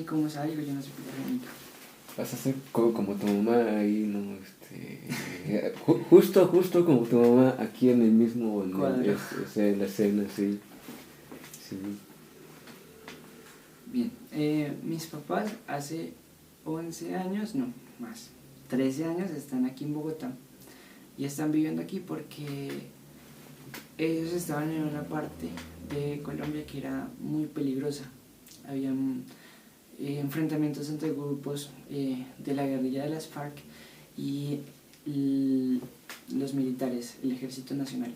ni cómo salgo, yo no soy primogénito. Vas a ser como tu mamá ahí, ¿no? Justo como tu mamá aquí en el mismo cuadro. En la escena, sí. Sí. Bien, mis papás hace 11 años, no, más, 13 años están aquí en Bogotá y están viviendo aquí porque ellos estaban en una parte de Colombia que era muy peligrosa. Habían enfrentamientos entre grupos de la guerrilla de las FARC y los militares, el Ejército Nacional.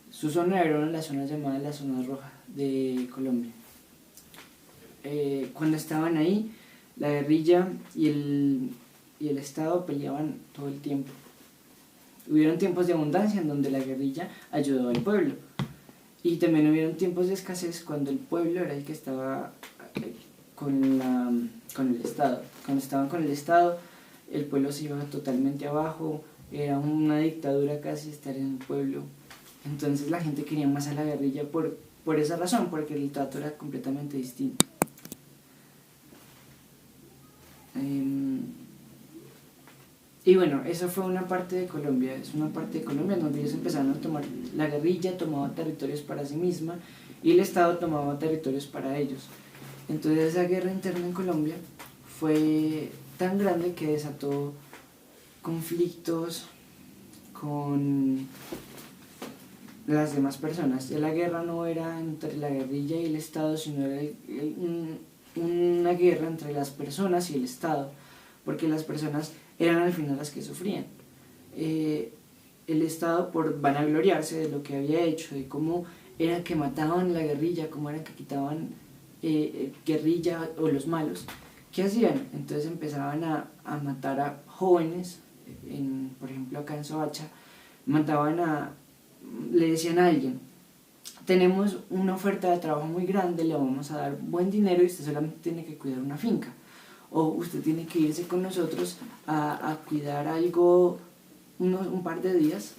Su zona era la zona llamada la zona roja de Colombia. Cuando estaban ahí, la guerrilla y el Estado peleaban todo el tiempo. Hubieron tiempos de abundancia en donde la guerrilla ayudó al pueblo, y también hubieron tiempos de escasez cuando el pueblo era el que estaba con el Estado. Cuando estaban con el Estado, el pueblo se iba totalmente abajo, era una dictadura casi estar en el pueblo. Entonces la gente quería más a la guerrilla por esa razón, porque el trato era completamente distinto. Y bueno, esa fue una parte de Colombia, es una parte de Colombia donde ellos empezaron a tomar, la guerrilla tomaba territorios para sí misma y el Estado tomaba territorios para ellos. Entonces esa guerra interna en Colombia fue tan grande que desató conflictos con las demás personas. Ya la guerra no era entre la guerrilla y el Estado, sino era una guerra entre las personas y el Estado, porque las personas eran al final las que sufrían. El Estado, por vanagloriarse de lo que había hecho, de cómo era que mataban la guerrilla, cómo era que quitaban guerrilla o los malos, ¿qué hacían? Entonces empezaban a matar a jóvenes, por ejemplo acá en Soacha, le decían a alguien: tenemos una oferta de trabajo muy grande, le vamos a dar buen dinero y usted solamente tiene que cuidar una finca, o usted tiene que irse con nosotros a cuidar algo un par de días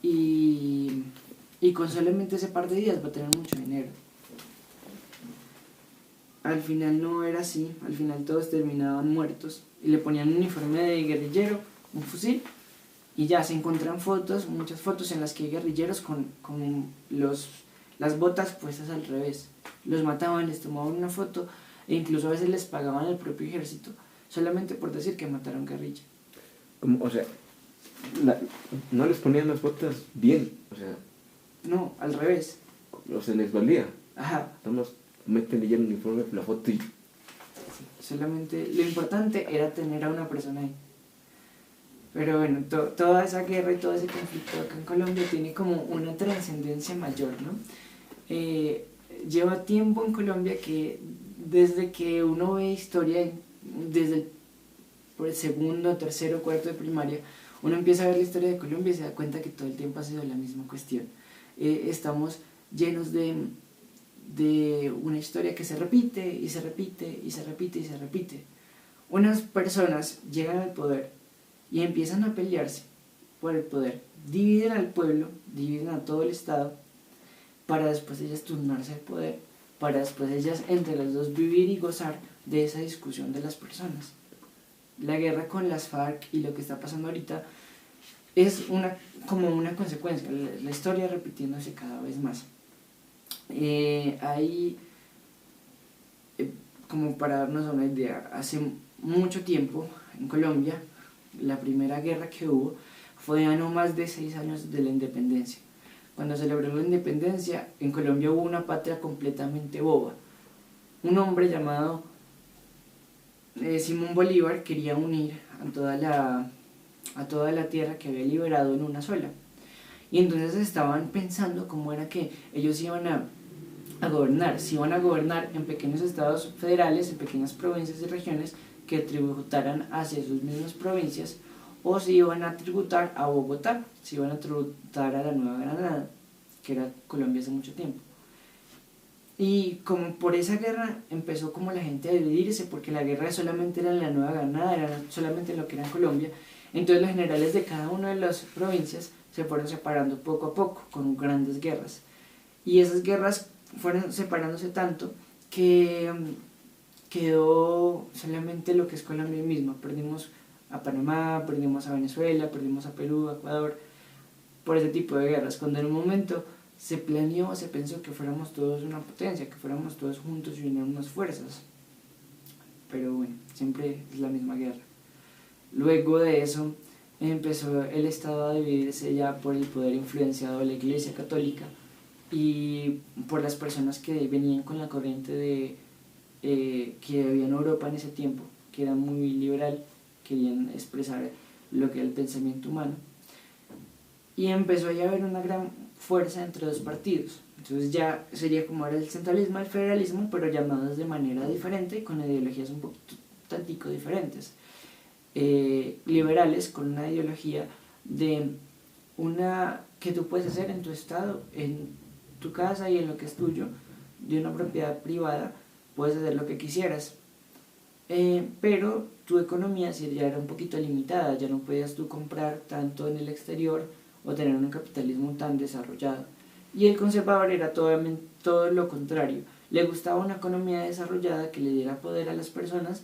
y con solamente ese par de días va a tener mucho dinero. Al final no era así, al final todos terminaban muertos y le ponían un uniforme de guerrillero, un fusil, y ya se encuentran fotos, muchas fotos en las que hay guerrilleros con las botas puestas al revés. Los mataban, les tomaban una foto e incluso a veces les pagaban al propio ejército solamente por decir que mataron guerrilla. O sea, no les ponían las botas bien, o sea... No, al revés. O sea, les valía. Ajá. Nomás meten ya el uniforme, la foto y... Solamente lo importante era tener a una persona ahí. Pero bueno, toda esa guerra y todo ese conflicto acá en Colombia tiene como una trascendencia mayor, ¿no? Lleva tiempo en Colombia que desde que uno ve historia, por el segundo, tercero, cuarto de primaria, uno empieza a ver la historia de Colombia y se da cuenta que todo el tiempo ha sido la misma cuestión. Estamos llenos de una historia que se repite y se repite y se repite y se repite. Unas personas llegan al poder y empiezan a pelearse por el poder, dividen al pueblo, dividen a todo el Estado, para después ellas turnarse el poder, para después ellas entre las dos vivir y gozar de esa discusión de las personas. La guerra con las FARC y lo que está pasando ahorita es como una consecuencia, la historia repitiéndose cada vez más. Como para darnos una idea, hace mucho tiempo en Colombia, la primera guerra que hubo fue a no más de 6 años de la independencia. Cuando celebró la independencia, en Colombia hubo una patria completamente boba. Un hombre llamado Simón Bolívar quería unir a toda la tierra que había liberado en una sola. Y entonces estaban pensando cómo era que ellos iban a gobernar, si iban a gobernar en pequeños estados federales, en pequeñas provincias y regiones que tributaran hacia sus mismas provincias, o si iban a tributar a Bogotá, si iban a tributar a la Nueva Granada, que era Colombia hace mucho tiempo. Y como por esa guerra empezó como la gente a dividirse, porque la guerra solamente era en la Nueva Granada, era solamente en lo que era Colombia. Entonces los generales de cada una de las provincias se fueron separando poco a poco, con grandes guerras. Y esas guerras fueron separándose tanto que quedó solamente lo que es Colombia misma. Perdimos a Panamá, perdimos a Venezuela, perdimos a Perú, a Ecuador, por ese tipo de guerras, cuando en un momento se planeó, se pensó que fuéramos todos una potencia, que fuéramos todos juntos y unirnos fuerzas. Pero bueno, siempre es la misma guerra. Luego de eso empezó el Estado a dividirse ya por el poder influenciado de la Iglesia Católica y por las personas que venían con la corriente de que había en Europa en ese tiempo, que era muy liberal, querían expresar lo que era el pensamiento humano, y empezó a haber una gran fuerza entre dos partidos. Entonces ya sería como ahora el centralismo, el federalismo, pero llamados de manera diferente, con ideologías un poquito tantico diferentes. Liberales con una ideología de una que tú puedes hacer en tu estado, en tu casa y en lo que es tuyo, de una propiedad privada, puedes hacer lo que quisieras. Pero tu economía sí ya era un poquito limitada, ya no podías tú comprar tanto en el exterior o tener un capitalismo tan desarrollado. Y el conservador era todo lo contrario. Le gustaba una economía desarrollada que le diera poder a las personas,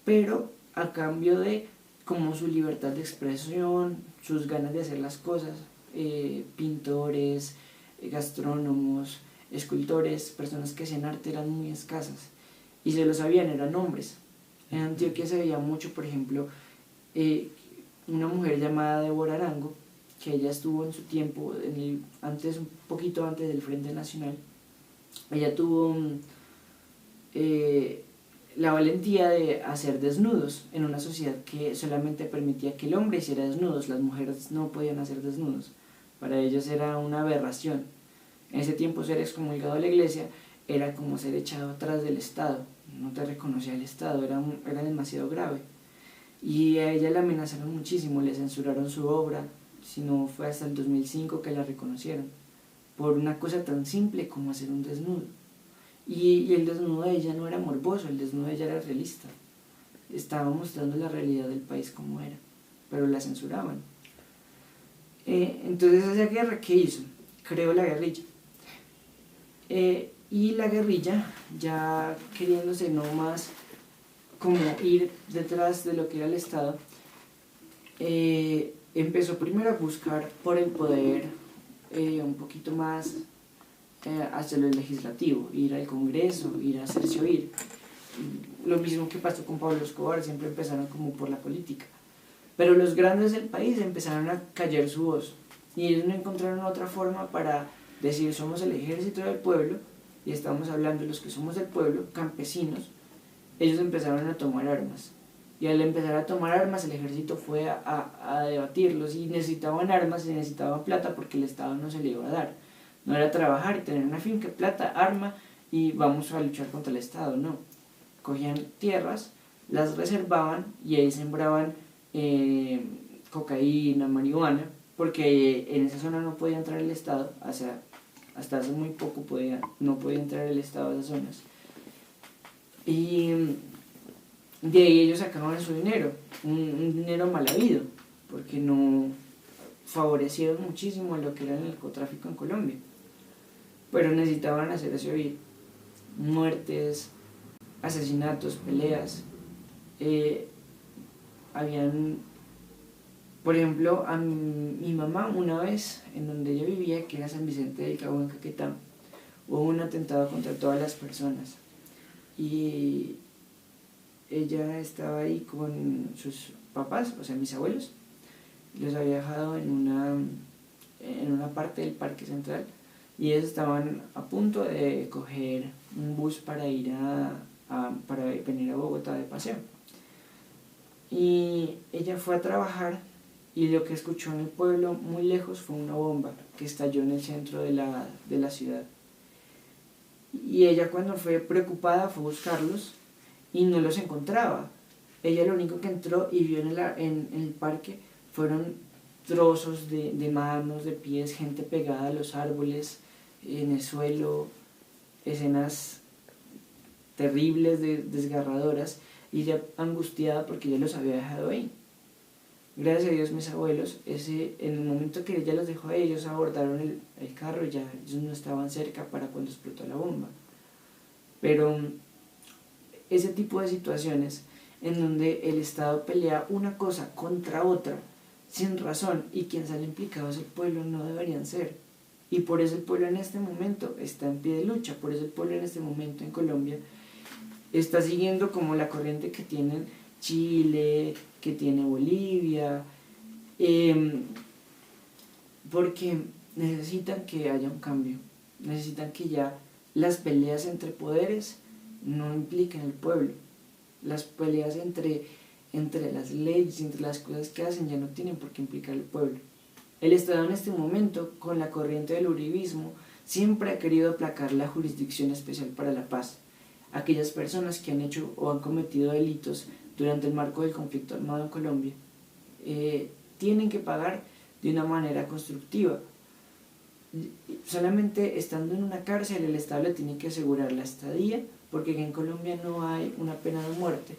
pero a cambio de como su libertad de expresión, sus ganas de hacer las cosas, pintores, gastrónomos, escultores, personas que hacían arte eran muy escasas y se lo sabían, eran hombres. En Antioquia se veía mucho, por ejemplo, una mujer llamada Débora Arango, que ella estuvo en su tiempo, un poquito antes del Frente Nacional. Ella tuvo la valentía de hacer desnudos en una sociedad que solamente permitía que el hombre hiciera desnudos, las mujeres no podían hacer desnudos, para ellos era una aberración. En ese tiempo ser excomulgado de la iglesia era como ser echado atrás del Estado, no te reconocía el Estado, era demasiado grave. Y a ella la amenazaron muchísimo, le censuraron su obra, si no fue hasta el 2005 que la reconocieron, por una cosa tan simple como hacer un desnudo. Y el desnudo de ella no era morboso, el desnudo de ella era realista. Estaba mostrando la realidad del país como era, pero la censuraban. Entonces esa guerra, ¿qué hizo? Creó la guerrilla. Y la guerrilla, ya queriéndose no más como ir detrás de lo que era el Estado, empezó primero a buscar por el poder un poquito más hacia lo legislativo, ir al Congreso, ir a hacerse oír. Lo mismo que pasó con Pablo Escobar, siempre empezaron como por la política. Pero los grandes del país empezaron a callar su voz y ellos no encontraron otra forma para decir somos el ejército del pueblo, y estamos hablando de los que somos del pueblo, campesinos. Ellos empezaron a tomar armas. Y al empezar a tomar armas, el ejército fue a debatirlos y necesitaban armas y necesitaban plata porque el Estado no se le iba a dar. No era trabajar y tener una finca, plata, arma y vamos a luchar contra el Estado, no. Cogían tierras, las reservaban y ahí sembraban cocaína, marihuana, porque en esa zona no podía entrar el Estado, hasta hace muy poco no podía entrar el Estado a esas zonas. Y de ahí ellos sacaban su dinero, un dinero mal habido, porque no favorecieron muchísimo a lo que era el narcotráfico en Colombia. Pero necesitaban hacerse oír. Muertes, asesinatos, peleas. Habían, por ejemplo, a mi mamá una vez, en donde ella vivía, que era San Vicente del Cabo en Caquetá, hubo un atentado contra todas las personas. Y ella estaba ahí con sus papás, o sea, mis abuelos. Los había dejado en una parte del Parque Central y ellos estaban a punto de coger un bus para ir para venir a Bogotá de paseo. Y ella fue a trabajar y lo que escuchó en el pueblo muy lejos fue una bomba que estalló en el centro de la ciudad. Y ella, cuando fue preocupada, fue a buscarlos y no los encontraba. Ella lo único que entró y vio en el parque fueron trozos de manos, de pies, gente pegada a los árboles, en el suelo, escenas terribles, desgarradoras, y ella angustiada porque ella los había dejado ahí. Gracias a Dios mis abuelos, en el momento que ella los dejó a ellos, abordaron el carro, y ya ellos no estaban cerca para cuando explotó la bomba. Pero ese tipo de situaciones en donde el Estado pelea una cosa contra otra sin razón y quien sale implicado es el pueblo, no deberían ser. Y por eso el pueblo en este momento está en pie de lucha, por eso el pueblo en este momento en Colombia está siguiendo como la corriente que tienen Chile, que tiene Bolivia, porque necesitan que haya un cambio, necesitan que ya las peleas entre poderes no impliquen al pueblo, las peleas entre las leyes, entre las cosas que hacen ya no tienen por qué implicar al pueblo. El Estado en este momento, con la corriente del uribismo, siempre ha querido aplacar la Jurisdicción Especial para la Paz. Aquellas personas que han hecho o han cometido delitos durante el marco del conflicto armado en Colombia tienen que pagar de una manera constructiva. Solamente estando en una cárcel el Estado le tiene que asegurar la estadía, porque en Colombia no hay una pena de muerte,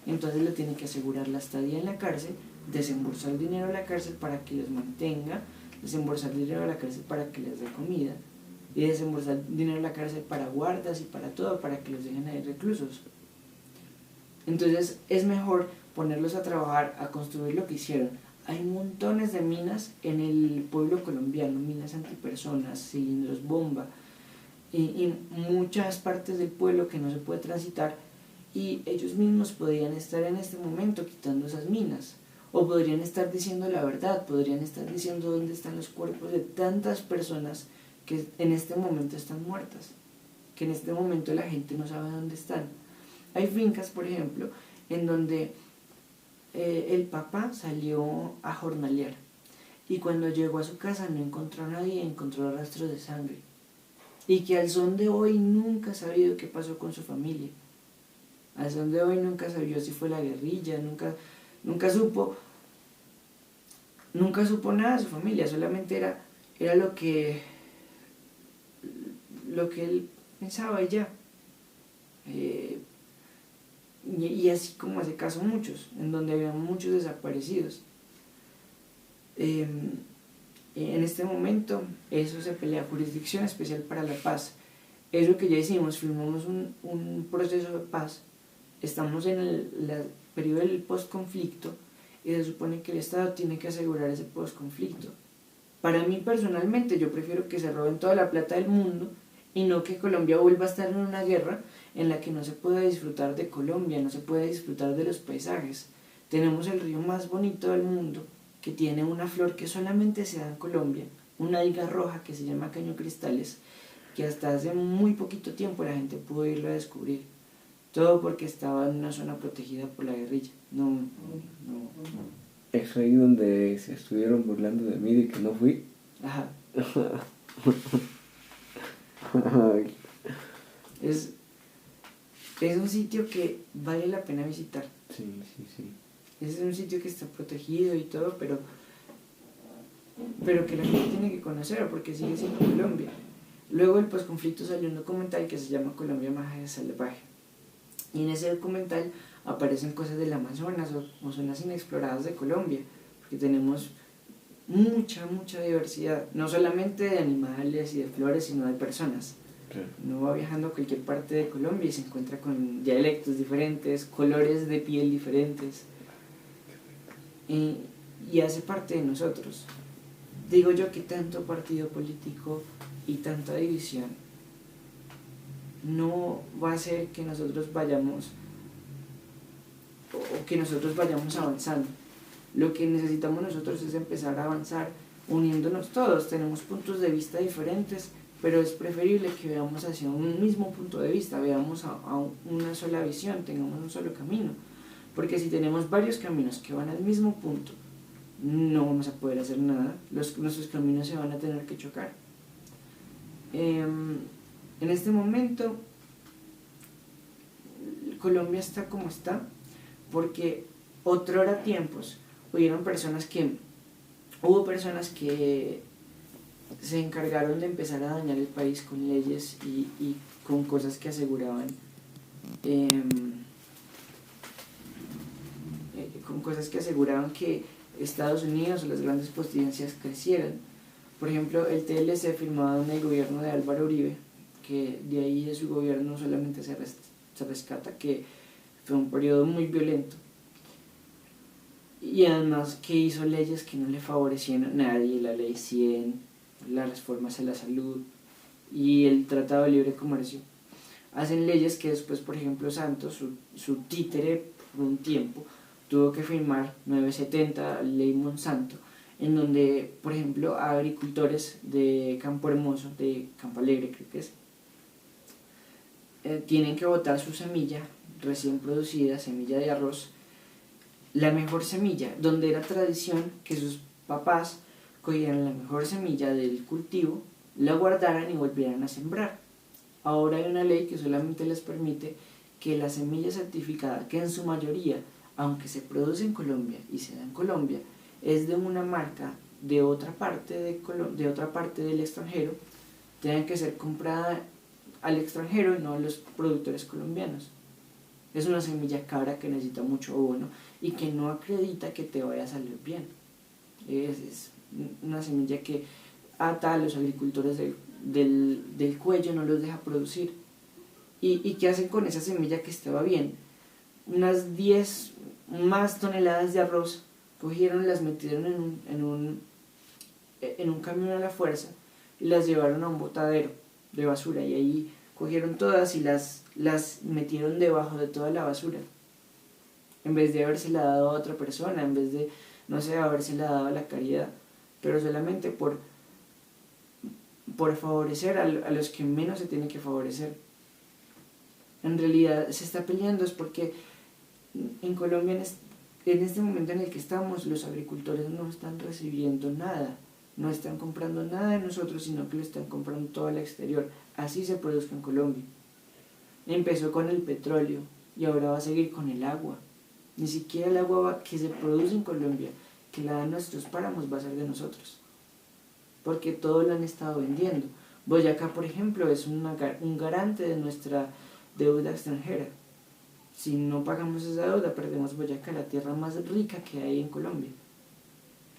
entonces le tiene que asegurar la estadía en la cárcel, desembolsar dinero a la cárcel para que los mantenga, desembolsar dinero a la cárcel para que les dé comida, y desembolsar dinero a la cárcel para guardas y para todo, para que los dejen ahí reclusos. Entonces es mejor ponerlos a trabajar, a construir lo que hicieron. Hay montones de minas en el pueblo colombiano, minas antipersonas, cilindros bomba, y muchas partes del pueblo que no se puede transitar, y ellos mismos podrían estar en este momento quitando esas minas, o podrían estar diciendo la verdad, podrían estar diciendo dónde están los cuerpos de tantas personas que en este momento están muertas, que en este momento la gente no sabe dónde están. Hay fincas, por ejemplo, en donde el papá salió a jornalear y cuando llegó a su casa no encontró a nadie, encontró rastros de sangre, y que al son de hoy nunca ha sabido qué pasó con su familia. Al son de hoy nunca sabió si fue la guerrilla, nunca supo nada de su familia, solamente era lo que él pensaba y ya. Y así como hace caso muchos, en donde había muchos desaparecidos. En este momento eso se pelea, Jurisdicción Especial para la Paz. Eso que ya hicimos, firmamos un proceso de paz, estamos en el periodo del postconflicto y se supone que el Estado tiene que asegurar ese postconflicto. Para mí personalmente yo prefiero que se roben toda la plata del mundo y no que Colombia vuelva a estar en una guerra en la que no se pueda disfrutar de Colombia, no se puede disfrutar de los paisajes. Tenemos el río más bonito del mundo, que tiene una flor que solamente se da en Colombia, una alga roja que se llama caño cristales, que hasta hace muy poquito tiempo la gente pudo irlo a descubrir. Todo porque estaba en una zona protegida por la guerrilla. No. Es ahí donde se estuvieron burlando de mí de que no fui. Ajá. Es un sitio que vale la pena visitar. Sí. Es un sitio que está protegido y todo, pero que la gente tiene que conocer porque sigue siendo Colombia. Luego del posconflicto salió un documental que se llama Colombia Mágica Salvaje. Y en ese documental aparecen cosas del Amazonas o zonas inexploradas de Colombia, porque tenemos mucha diversidad, no solamente de animales y de flores, sino de personas. Uno va viajando a cualquier parte de Colombia y se encuentra con dialectos diferentes, colores de piel diferentes, y hace parte de nosotros. Digo yo que tanto partido político y tanta división no va a hacer que nosotros vayamos avanzando. Lo que necesitamos nosotros es empezar a avanzar uniéndonos todos. Tenemos puntos de vista diferentes, pero es preferible que veamos hacia un mismo punto de vista, veamos a una sola visión, tengamos un solo camino, porque si tenemos varios caminos que van al mismo punto, no vamos a poder hacer nada, nuestros caminos se van a tener que chocar. En este momento Colombia está como está porque otrora tiempos hubo personas que se encargaron de empezar a dañar el país con leyes y con cosas que aseguraban que Estados Unidos o las grandes potencias crecieran. Por ejemplo, el TLC firmado en el gobierno de Álvaro Uribe, que de ahí de su gobierno solamente se se rescata que fue un periodo muy violento. Y además que hizo leyes que no le favorecían a nadie, la ley 100, las reformas a la salud y el Tratado de Libre Comercio. Hacen leyes que después, por ejemplo, Santos, su títere por un tiempo, tuvo que firmar 970, ley Monsanto, en donde, por ejemplo, a agricultores de Campo Hermoso, de Campo Alegre creo que es, tienen que botar su semilla recién producida, semilla de arroz, la mejor semilla, donde era tradición que sus papás cogieran la mejor semilla del cultivo, la guardaran y volvieran a sembrar. Ahora hay una ley que solamente les permite que la semilla certificada, que en su mayoría, aunque se produce en Colombia y se da en Colombia, es de una marca de otra parte del extranjero, tenga que ser comprada al extranjero y no a los productores colombianos. Es una semilla cara que necesita mucho abono y que no acredita que te vaya a salir bien. Es una semilla que ata a los agricultores del cuello, no los deja producir. ¿Y qué hacen con esa semilla que estaba bien? Unas 10 más toneladas de arroz cogieron, las metieron en un camión a la fuerza y las llevaron a un botadero de basura, y ahí cogieron todas y las metieron debajo de toda la basura, en vez de habérsela dado a otra persona, en vez de, no sé, habérsela dado a la caridad, pero solamente por favorecer a los que menos se tiene que favorecer. En realidad se está peleando es porque en Colombia, en este momento en el que estamos, los agricultores no están recibiendo nada, no están comprando nada de nosotros, sino que lo están comprando todo al exterior. Así se produce en Colombia. Empezó con el petróleo y ahora va a seguir con el agua. Ni siquiera el agua que se produce en Colombia, que la dan nuestros páramos, va a ser de nosotros, porque todo lo han estado vendiendo. Boyacá, por ejemplo, es un garante de nuestra deuda extranjera. Si no pagamos esa deuda, perdemos Boyacá, la tierra más rica que hay en Colombia.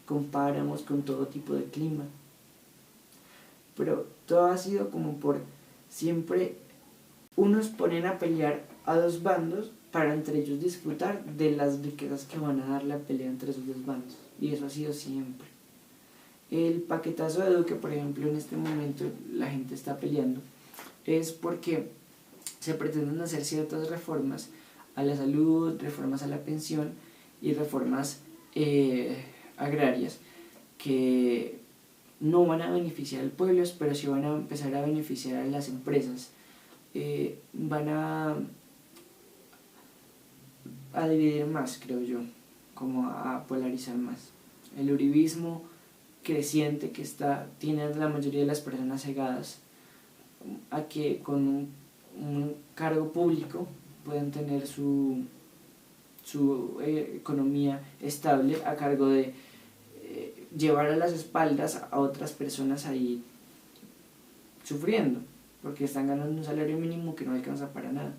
Comparamos con todo tipo de clima. Pero todo ha sido como por siempre, unos ponen a pelear a dos bandos para entre ellos disfrutar de las riquezas que van a dar la pelea entre esos dos bandos. Y eso ha sido siempre. El paquetazo de Duque, por ejemplo, en este momento la gente está peleando, es porque se pretenden hacer ciertas reformas a la salud, reformas a la pensión y reformas agrarias que no van a beneficiar al pueblo, pero sí van a empezar a beneficiar a las empresas. Van a dividir más, creo yo, como a polarizar más. El uribismo creciente que tiene la mayoría de las personas cegadas a que con un cargo público pueden tener su economía estable a cargo de llevar a las espaldas a otras personas ahí sufriendo, porque están ganando un salario mínimo que no alcanza para nada.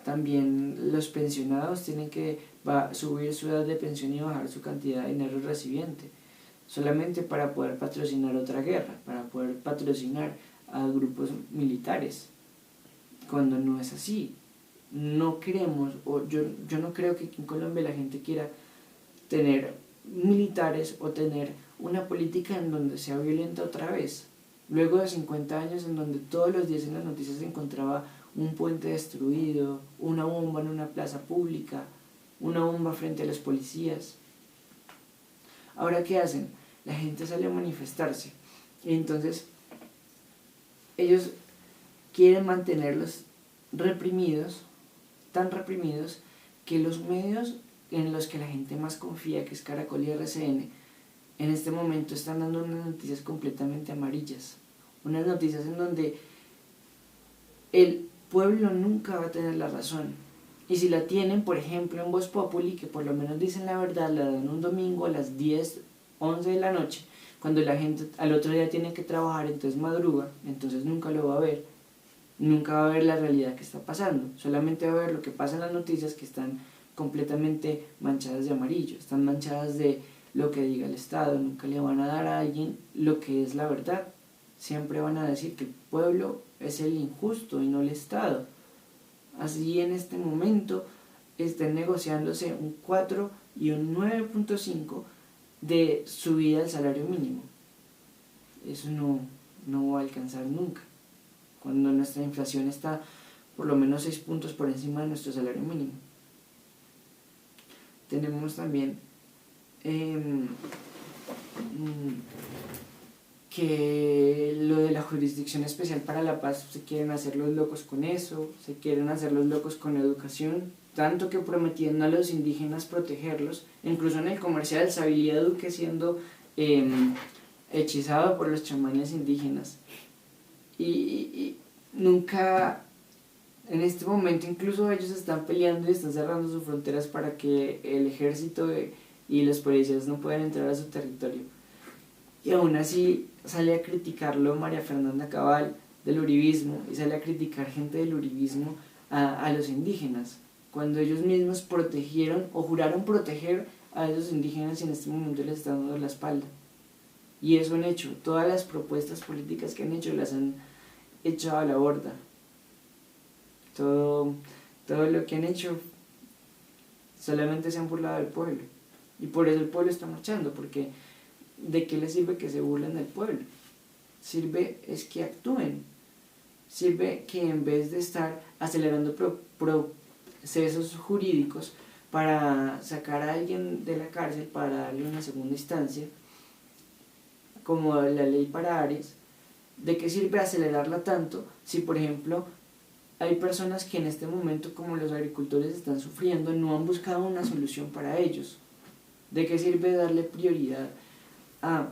También los pensionados tienen que subir su edad de pensión y bajar su cantidad de dinero recibiente, solamente para poder patrocinar otra guerra, para poder patrocinar a grupos militares, cuando no es así. No queremos, o yo no creo que en Colombia la gente quiera tener militares o tener una política en donde sea violenta otra vez. Luego de 50 años en donde todos los días en las noticias se encontraba un puente destruido, una bomba en una plaza pública, una bomba frente a los policías. Ahora, ¿qué hacen? La gente sale a manifestarse. Y entonces, ellos quieren mantenerlos reprimidos, tan reprimidos, que los medios en los que la gente más confía, que es Caracol y RCN, en este momento están dando unas noticias completamente amarillas. Unas noticias en donde el pueblo nunca va a tener la razón. Y si la tienen, por ejemplo, en Voz Populi, que por lo menos dicen la verdad, la dan un domingo a las 10, 11 de la noche, cuando la gente al otro día tiene que trabajar, entonces madruga, entonces nunca lo va a ver. Nunca va a ver la realidad que está pasando. Solamente va a ver lo que pasa en las noticias, que están completamente manchadas de amarillo, están manchadas de lo que diga el Estado. Nunca le van a dar a alguien lo que es la verdad. Siempre van a decir que el pueblo es el injusto y no el Estado. Así en este momento están negociándose un 4 y un 9.5 de subida del salario mínimo. Eso no va a alcanzar nunca, cuando nuestra inflación está por lo menos 6 puntos por encima de nuestro salario mínimo. Tenemos también que lo de la Jurisdicción Especial para la Paz, se quieren hacer los locos con eso, se quieren hacer los locos con la educación, tanto que prometían a los indígenas protegerlos. Incluso en el comercial salía Duque siendo hechizado por los chamanes indígenas, y nunca, en este momento incluso ellos están peleando y están cerrando sus fronteras para que el ejército y los policías no puedan entrar a su territorio. Y aún así sale a criticarlo María Fernanda Cabal del uribismo, y sale a criticar gente del uribismo a los indígenas, cuando ellos mismos protegieron o juraron proteger a esos indígenas, y en este momento les están dando la espalda. Y eso han hecho, todas las propuestas políticas que han hecho las han echado a la borda. Todo lo que han hecho solamente se han burlado del pueblo, y por eso el pueblo está marchando, porque ¿de qué les sirve que se burlen del pueblo? Sirve es que actúen, sirve que en vez de estar acelerando procesos jurídicos para sacar a alguien de la cárcel, para darle una segunda instancia, como la ley para Ares, ¿de qué sirve acelerarla tanto si, por ejemplo, hay personas que en este momento, como los agricultores, están sufriendo, no han buscado una solución para ellos? ¿De qué sirve darle prioridad a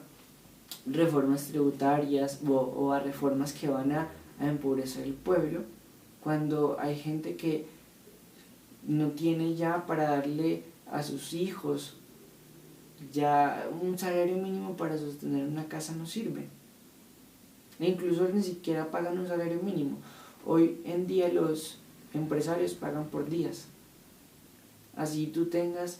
reformas tributarias o a reformas que van a empobrecer el pueblo, cuando hay gente que no tiene ya para darle a sus hijos? Ya un salario mínimo para sostener una casa no sirve, e incluso ni siquiera pagan un salario mínimo. Hoy en día los empresarios pagan por días. Así tú tengas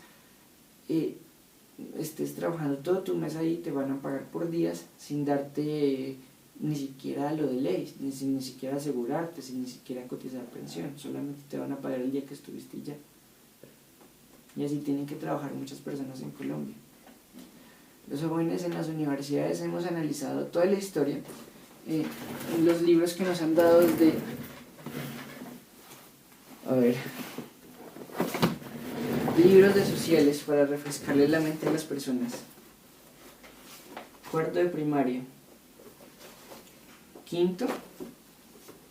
estés trabajando todo tu mes ahí, te van a pagar por días sin darte ni siquiera lo de ley, sin ni siquiera asegurarte, sin ni siquiera cotizar pensión. Solamente te van a pagar el día que estuviste y ya. Y así tienen que trabajar muchas personas en Colombia. Los jóvenes en las universidades hemos analizado toda la historia, los libros que nos han dado desde... libros de sociales para refrescarle la mente a las personas. Cuarto de primaria, quinto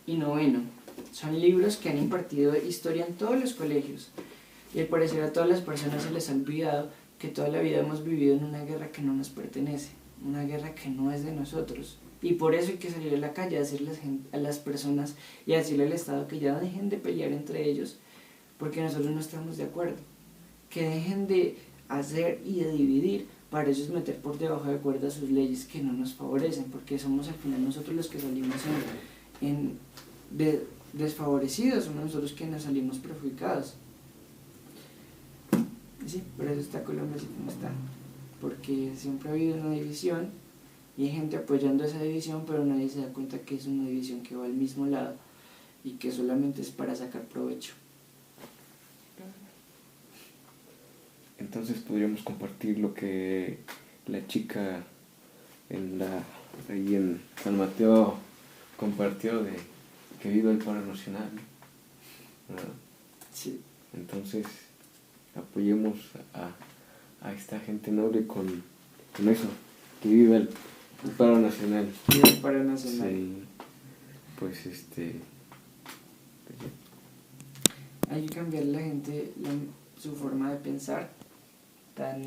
y noveno. Son libros que han impartido historia en todos los colegios, y al parecer a todas las personas se les ha olvidado que toda la vida hemos vivido en una guerra que no nos pertenece, una guerra que no es de nosotros, y por eso hay que salir a la calle a decirles a las personas y a decirle al Estado que ya dejen de pelear entre ellos, porque nosotros no estamos de acuerdo, que dejen de hacer y de dividir para ellos meter por debajo de cuerda sus leyes que no nos favorecen, porque somos al final nosotros los que salimos desfavorecidos, somos nosotros que nos salimos perjudicados. Sí, por eso está Colombia así como está, porque siempre ha habido una división y hay gente apoyando esa división, pero nadie se da cuenta que es una división que va al mismo lado y que solamente es para sacar provecho. Entonces podríamos compartir lo que la chica ahí en San Mateo compartió, de que viva el paro nacional, ¿verdad? Sí. Entonces apoyemos a esta gente noble con eso, que viva el paro nacional. Viva el paro nacional. Sí, pues hay que cambiarle a la gente su forma de pensar tan